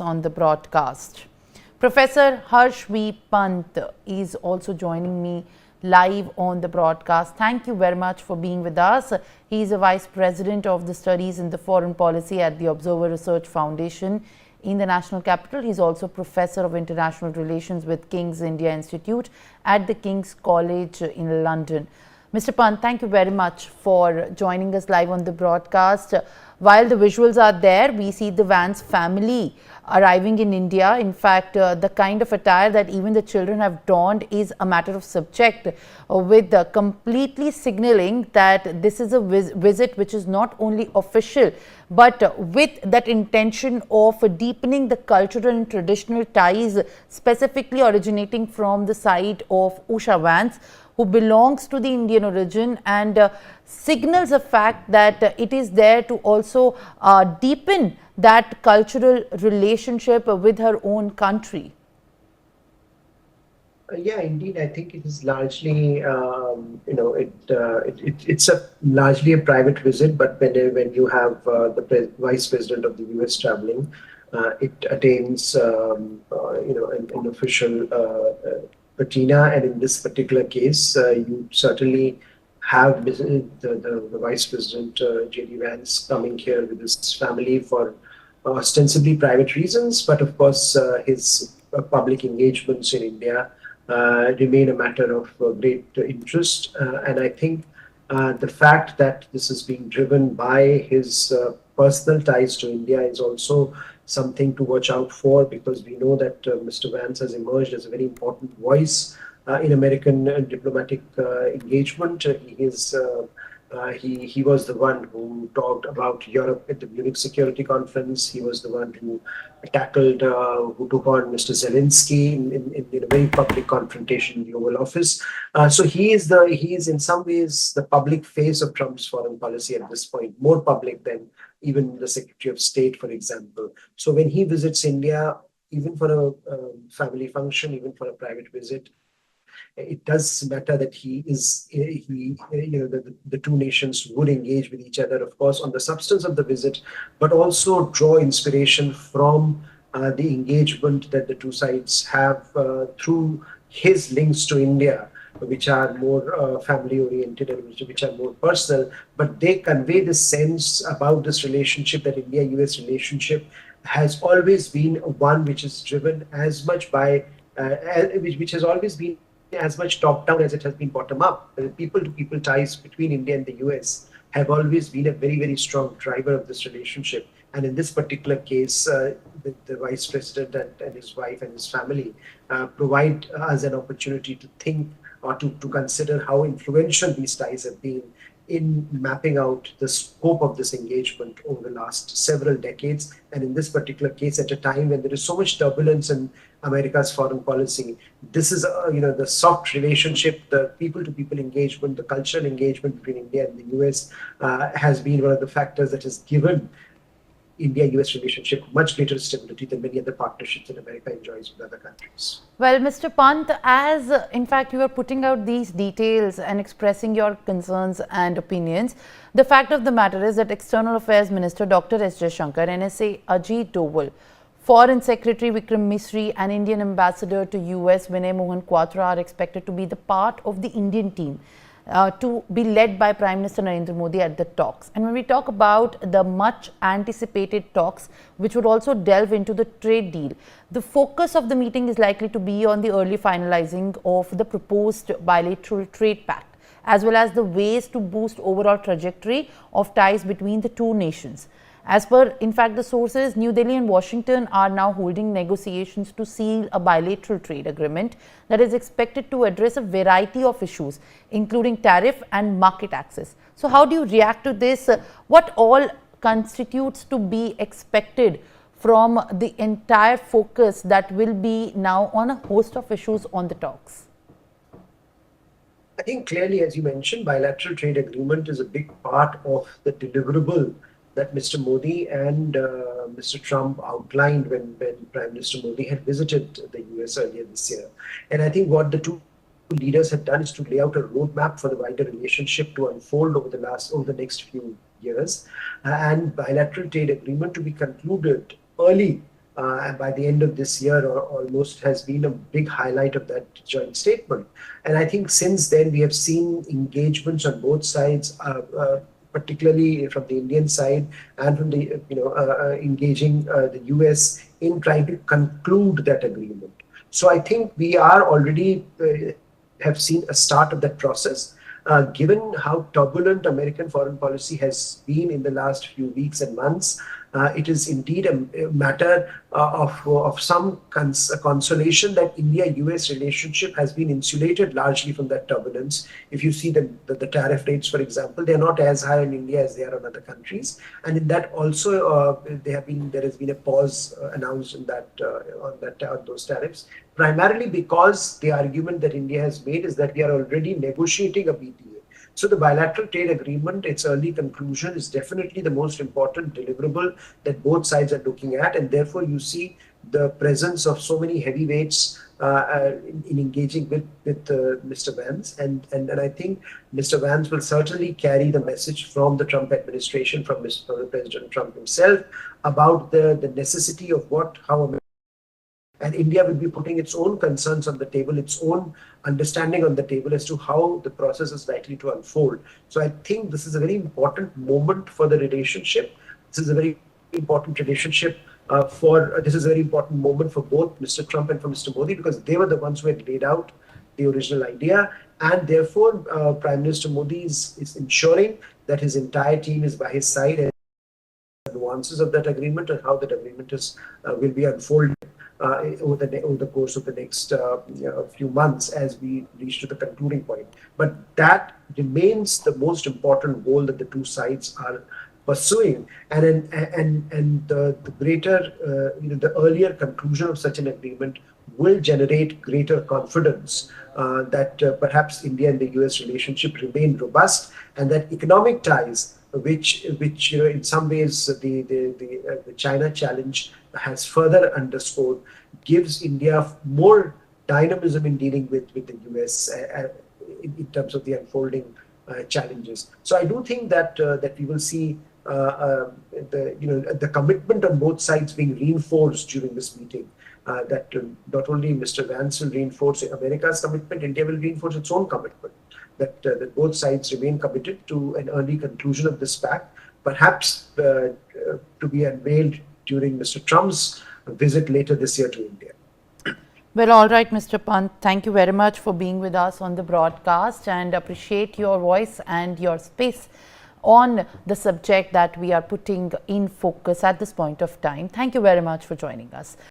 us on the broadcast. Professor Harsh V Pant is also joining me live on the broadcast. Thank you very much for being with us. He is a Vice President of the Studies in the Foreign Policy at the Observer Research Foundation in the National Capital. He is also Professor of International Relations with King's India Institute at the King's College in London. Mr. Pant, thank you very much for joining us live on the broadcast. While the visuals are there, we see the Vance family arriving in India. In fact, the kind of attire that even the children have donned is a matter of subject, with completely signaling that this is a visit which is not only official, but with that intention of deepening the cultural and traditional ties, specifically originating from the side of Usha Vance, who belongs to the Indian origin, and signals the fact that it is there to also deepen that cultural relationship with her own country. Yeah, indeed. I think it is largely, it's largely a private visit. But when you have the Vice President of the US traveling, it attains, an official patina. And in this particular case, you certainly have the Vice President J.D. Vance coming here with his family for ostensibly private reasons, but of course his public engagements in India remain a matter of great interest. And I think the fact that this is being driven by his personal ties to India is also something to watch out for, because we know that Mr. Vance has emerged as a very important voice in American diplomatic engagement. He was the one who talked about Europe at the Munich Security Conference. He was the one who tackled, who took on Mr. Zelensky in a very public confrontation in the Oval Office. So he is in some ways the public face of Trump's foreign policy at this point, more public than even the Secretary of State, for example. So when he visits India, even for a family function, even for a private visit, it does matter that the two nations would engage with each other, of course, on the substance of the visit, but also draw inspiration from the engagement that the two sides have through his links to India, which are more family-oriented and which are more personal. But they convey this sense about this relationship, that India-US relationship has always been one which is driven as much by, which has always been as much top-down as it has been bottom-up. People-to-people ties between India and the US have always been a very, very strong driver of this relationship. And in this particular case, the Vice President and his wife and his family provide us an opportunity to think or to consider how influential these ties have been in mapping out the scope of this engagement over the last several decades. And in this particular case, at a time when there is so much turbulence in America's foreign policy, this is, the soft relationship, the people-to-people engagement, the cultural engagement between India and the US has been one of the factors that has given India-US relationship much greater stability than many other partnerships that America enjoys with other countries. Well, Mr. Pant, as in fact you are putting out these details and expressing your concerns and opinions, the fact of the matter is that External Affairs Minister Dr. S. Jaishankar, NSA Ajit Doval, Foreign Secretary Vikram Misri and Indian Ambassador to US Vinay Mohan Kwatra are expected to be the part of the Indian team to be led by Prime Minister Narendra Modi at the talks. And when we talk about the much anticipated talks, which would also delve into the trade deal, the focus of the meeting is likely to be on the early finalizing of the proposed bilateral trade pact, as well as the ways to boost overall trajectory of ties between the two nations. As per, in fact, the sources, New Delhi and Washington are now holding negotiations to seal a bilateral trade agreement that is expected to address a variety of issues, including tariff and market access. So how do you react to this? What all constitutes to be expected from the entire focus that will be now on a host of issues on the talks? I think clearly, as you mentioned, bilateral trade agreement is a big part of the deliverable that Mr. Modi and Mr. Trump outlined when Prime Minister Modi had visited the US earlier this year. And I think what the two leaders have done is to lay out a roadmap for the wider relationship to unfold over the next few years, and bilateral trade agreement to be concluded early and by the end of this year, or almost, has been a big highlight of that joint statement. And I think since then we have seen engagements on both sides, particularly from the Indian side and from the engaging the US in trying to conclude that agreement. So I think we are already have seen a start of that process. Given how turbulent American foreign policy has been in the last few weeks and months, it is indeed a matter of some consolation that India-US relationship has been insulated largely from that turbulence. If you see the tariff rates, for example, they are not as high in India as they are in other countries, and in that also there has been a pause announced in that on those tariffs, primarily because the argument that India has made is that we are already negotiating a BTA. So the bilateral trade agreement, its early conclusion, is definitely the most important deliverable that both sides are looking at, and therefore you see the presence of so many heavyweights in engaging with Mr. Vance, and I think Mr. Vance will certainly carry the message from the Trump administration, from President Trump himself, about the necessity of how and India will be putting its own concerns on the table, its own understanding on the table as to how the process is likely to unfold. So I think this is a very important moment for the relationship. This is a very important relationship this is a very important moment for both Mr. Trump and for Mr. Modi, because they were the ones who had laid out the original idea. And therefore, Prime Minister Modi is ensuring that his entire team is by his side, and nuances of that agreement and how that agreement will be unfolded over the course of the next few months as we reach to the concluding point. But that remains the most important goal that the two sides are pursuing, and the greater, the earlier conclusion of such an agreement will generate greater confidence that perhaps India and the US relationship remain robust, and that economic ties, which in some ways the China challenge has further underscored, gives India more dynamism in dealing with the US in terms of the unfolding challenges. So I do think that we will see the commitment on both sides being reinforced during this meeting. That not only Mr. Vance will reinforce America's commitment, India will reinforce its own commitment. That both sides remain committed to an early conclusion of this pact, perhaps to be unveiled during Mr. Trump's visit later this year to India. Well, all right, Mr. Pant, thank you very much for being with us on the broadcast, and appreciate your voice and your space on the subject that we are putting in focus at this point of time. Thank you very much for joining us.